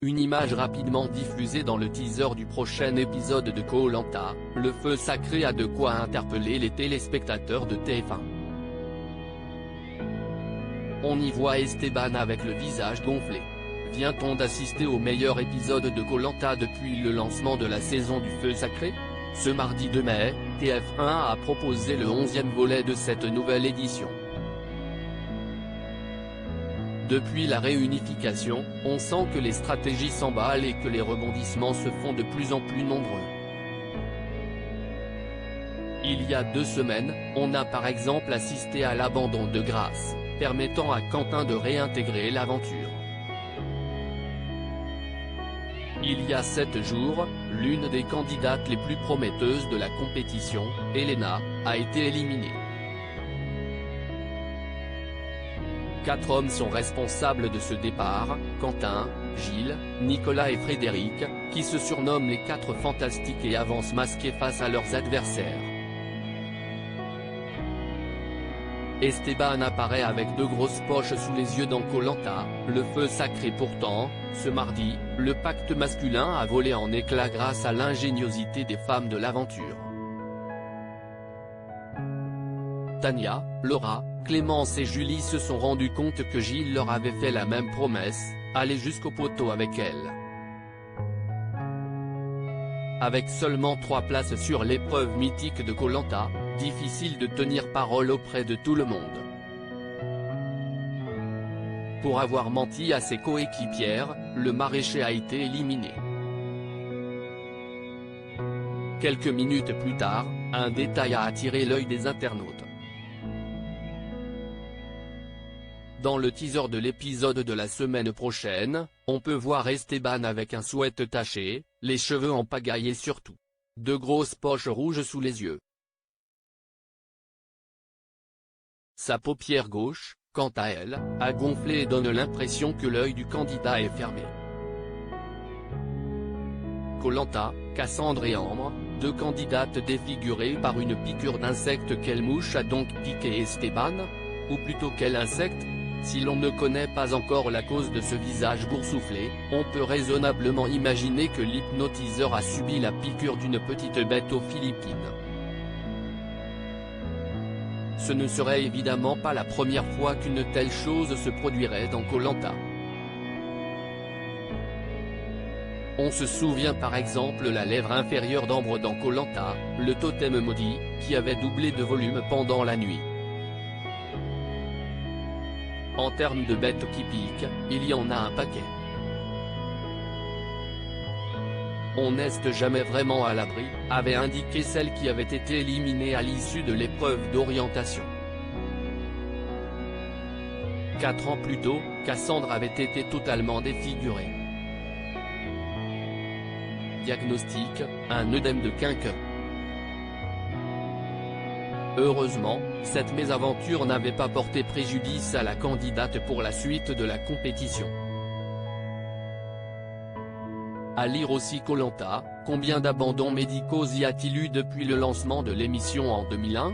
Une image rapidement diffusée dans le teaser du prochain épisode de Koh-Lanta, le feu sacré a de quoi interpeller les téléspectateurs de TF1. On y voit Esteban avec le visage gonflé. Vient-on d'assister au meilleur épisode de Koh-Lanta depuis le lancement de la saison du feu sacré? Ce mardi 2 mai, TF1 a proposé le 11e volet de cette nouvelle édition. Depuis la réunification, on sent que les stratégies s'emballent et que les rebondissements se font de plus en plus nombreux. Il y a 2 semaines, on a par exemple assisté à l'abandon de Grace, permettant à Quentin de réintégrer l'aventure. Il y a 7 jours, l'une des candidates les plus prometteuses de la compétition, Elena, a été éliminée. 4 hommes sont responsables de ce départ, Quentin, Gilles, Nicolas et Frédéric, qui se surnomment les 4 fantastiques et avancent masqués face à leurs adversaires. Esteban apparaît avec 2 grosses poches sous les yeux dans Koh-Lanta, le feu sacré pourtant. Ce mardi, le pacte masculin a volé en éclats grâce à l'ingéniosité des femmes de l'aventure. Tania, Laura, Clémence et Julie se sont rendues compte que Gilles leur avait fait la même promesse, aller jusqu'au poteau avec elle. Avec seulement 3 places sur l'épreuve mythique de Koh-Lanta, difficile de tenir parole auprès de tout le monde. Pour avoir menti à ses coéquipières, le maraîcher a été éliminé. Quelques minutes plus tard, un détail a attiré l'œil des internautes. Dans le teaser de l'épisode de la semaine prochaine, on peut voir Esteban avec un sweat taché, les cheveux en pagaille et surtout 2 grosses poches rouges sous les yeux. Sa paupière gauche, quant à elle, a gonflé et donne l'impression que l'œil du candidat est fermé. Koh-Lanta, Cassandre et Ambre, 2 candidates défigurées par une piqûre d'insecte. Quelle mouche a donc piqué Esteban? Ou plutôt quel insecte? Si l'on ne connaît pas encore la cause de ce visage boursouflé, on peut raisonnablement imaginer que l'hypnotiseur a subi la piqûre d'une petite bête aux Philippines. Ce ne serait évidemment pas la première fois qu'une telle chose se produirait dans Koh-Lanta. On se souvient par exemple la lèvre inférieure d'Ambre dans Koh-Lanta, le totem maudit, qui avait doublé de volume pendant la nuit. En termes de bêtes qui piquent, il y en a un paquet. On n'est jamais vraiment à l'abri, avait indiqué celle qui avait été éliminée à l'issue de l'épreuve d'orientation. 4 ans plus tôt, Cassandre avait été totalement défigurée. Diagnostic, un œdème de quinqueux. Heureusement, cette mésaventure n'avait pas porté préjudice à la candidate pour la suite de la compétition. À lire aussi Koh-Lanta, combien d'abandons médicaux y a-t-il eu depuis le lancement de l'émission en 2001?